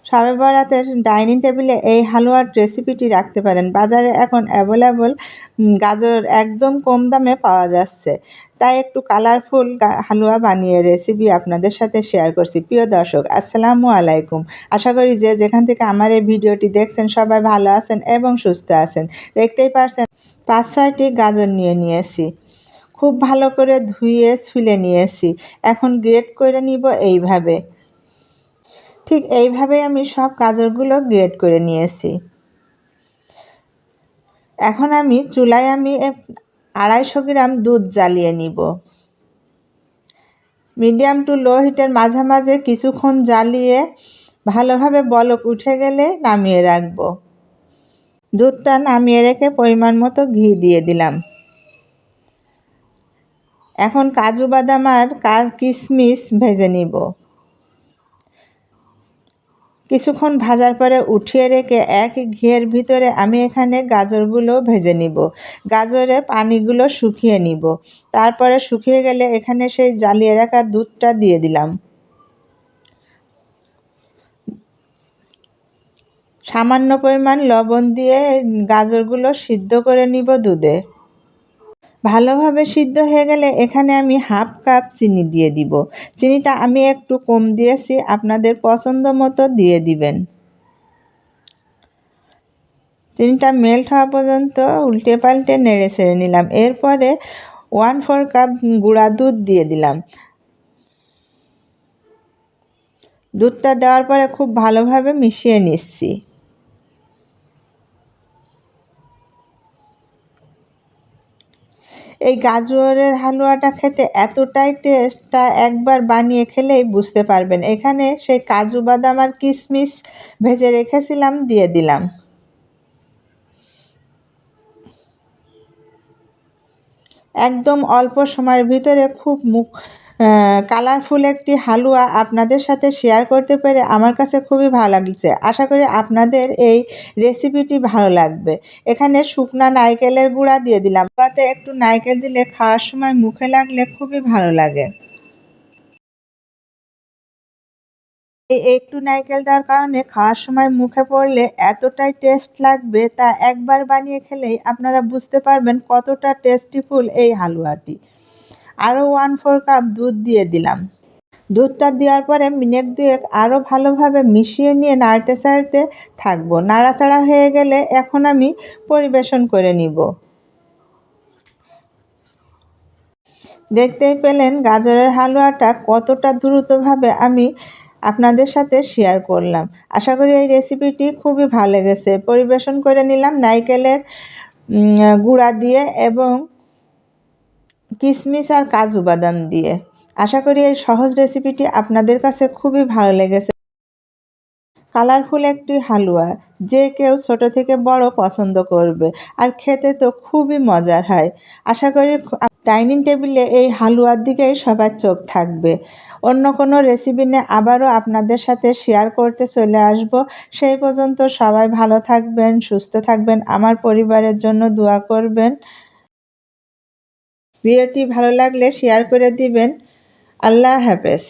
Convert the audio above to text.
শবে বরাতের ডাইনিং টেবিলে এই হালুয়ার রেসিপিটি রাখতে পারেন। বাজারে এখন অ্যাভেলেবল গাজর একদম কম দামে পাওয়া যাচ্ছে, তাই একটু কালারফুল হালুয়া বানিয়ে রেসিপি আপনাদের সাথে শেয়ার করছি। প্রিয় দর্শক, আসসালামু আলাইকুম। আশা করি যে যেখান থেকে আমার এই ভিডিওটি দেখছেন সবাই ভালো আছেন এবং সুস্থ আছেন। দেখতেই পারছেন 5-6টি গাজর নিয়েছি। খুব ভালো করে ধুয়ে ছুলে নিয়েছি। এখন গ্রেট করে নিব এইভাবে। ঠিক এইভাবে আমি সব গাজরগুলো গ্রেট করে নিয়েছি। এখন আমি চুলায় 250 গ্রাম দুধ জ্বালিয়ে নিব। মিডিয়াম টু লো হিটের মাঝামাঝি কিছুক্ষণ জ্বালিয়ে ভালোভাবে বলক উঠে গেলে নামিয়ে রাখব। দুধটা নামিয়ে রেখে পরিমাণ মতো ঘি দিয়ে দিলাম। এখন কাজু বাদাম আর কিশমিশ ভেজে নিব। কিছুক্ষণ ভাজার পরে উঠিয়ে রেখে একই ঘিয়ের ভিতরে আমি এখানে গাজরগুলো ভেজে নিব। গাজরে পানিগুলো শুকিয়ে নিব। তারপরে শুকিয়ে গেলে এখানে সেই জ্বালিয়ে রাখা দুধটা দিয়ে দিলাম। সামান্য পরিমাণ লবণ দিয়ে গাজরগুলো সিদ্ধ করে নিব দুধে। ভালোভাবে সিদ্ধ হয়ে গেলে এখানে আমি হাফ কাপ চিনি দিয়ে দিব। চিনিটা আমি একটু কম দিয়েছি, আপনাদের পছন্দ মতো দিয়ে দিবেন। চিনিটা মেল্ট হওয়া পর্যন্ত উল্টে পাল্টে নেড়ে ছেড়ে নিলাম। এরপরে 1/4 কাপ গুঁড়া দুধ দিয়ে দিলাম। দুধটা দেওয়ার পরে খুব ভালোভাবে মিশিয়ে নিচ্ছি। এই গাজরের হালুয়াটা খেতে এতটাই টেস্ট, তা একবার বানিয়ে খেলেই বুঝতে পারবেন। এখানে সেই কাজু বাদাম আর কিশমিশ ভেজে রেখেছিলাম দিয়ে দিলাম। একদম অল্প সময়ের ভিতরে খুব কালারফুল একটি হালুয়া আপনাদের সাথে শেয়ার করতে পেরে আমার কাছে খুবই ভালো লাগছে। আশা করি আপনাদের এই রেসিপিটি ভালো লাগবে। এখানে শুকনা নারকেলের গুঁড়া দিয়ে দিলাম। তাতে একটু নারকেল দিলে খাওয়ার সময় মুখে লাগলে খুবই ভালো লাগে। এই একটু নারকেল দেওয়ার কারণে খাওয়ার সময় মুখে পড়লে এতটাই টেস্ট লাগবে, তা একবার বানিয়ে খেলেই আপনারা বুঝতে পারবেন কতটা টেস্টিফুল এই হালুয়াটি। আরও 1/4 কাপ দুধ দিয়ে দিলাম। দুধটা দেওয়ার পরে মিনিট 2 আরও ভালোভাবে মিশিয়ে নিয়ে নাড়তে চাড়তে থাকবো। নাড়াচাড়া হয়ে গেলে এখন আমি পরিবেশন করে নিব। দেখতেই পেলেন গাজরের হালুয়াটা কতটা দ্রুতভাবে আমি আপনাদের সাথে শেয়ার করলাম। আশা করি এই রেসিপিটি খুবই ভালো লেগেছে। পরিবেশন করে নিলাম নারকেলের গুঁড়া দিয়ে এবং কিশমিশ আর কাজু বাদাম দিয়ে। আশা করি এই সহজ রেসিপিটি আপনাদের কাছে খুবই ভালো লেগেছে। কালারফুল একটি হালুয়া যে কেউ ছোট থেকে বড় পছন্দ করবে, আর খেতে তো খুবই মজার হয়। আশা করি ডাইনিং টেবিলে এই হালুয়ার দিকেই সবার চোখ থাকবে। অন্য কোনো রেসিপি নিয়ে আবারও আপনাদের সাথে শেয়ার করতে চলে আসব। সেই পর্যন্ত সবাই ভালো থাকবেন, সুস্থ থাকবেন, আমার পরিবারের জন্য দোয়া করবেন। ভিডিওটি ভালো লাগলে শেয়ার করে দিবেন। আল্লাহ হাফেজ।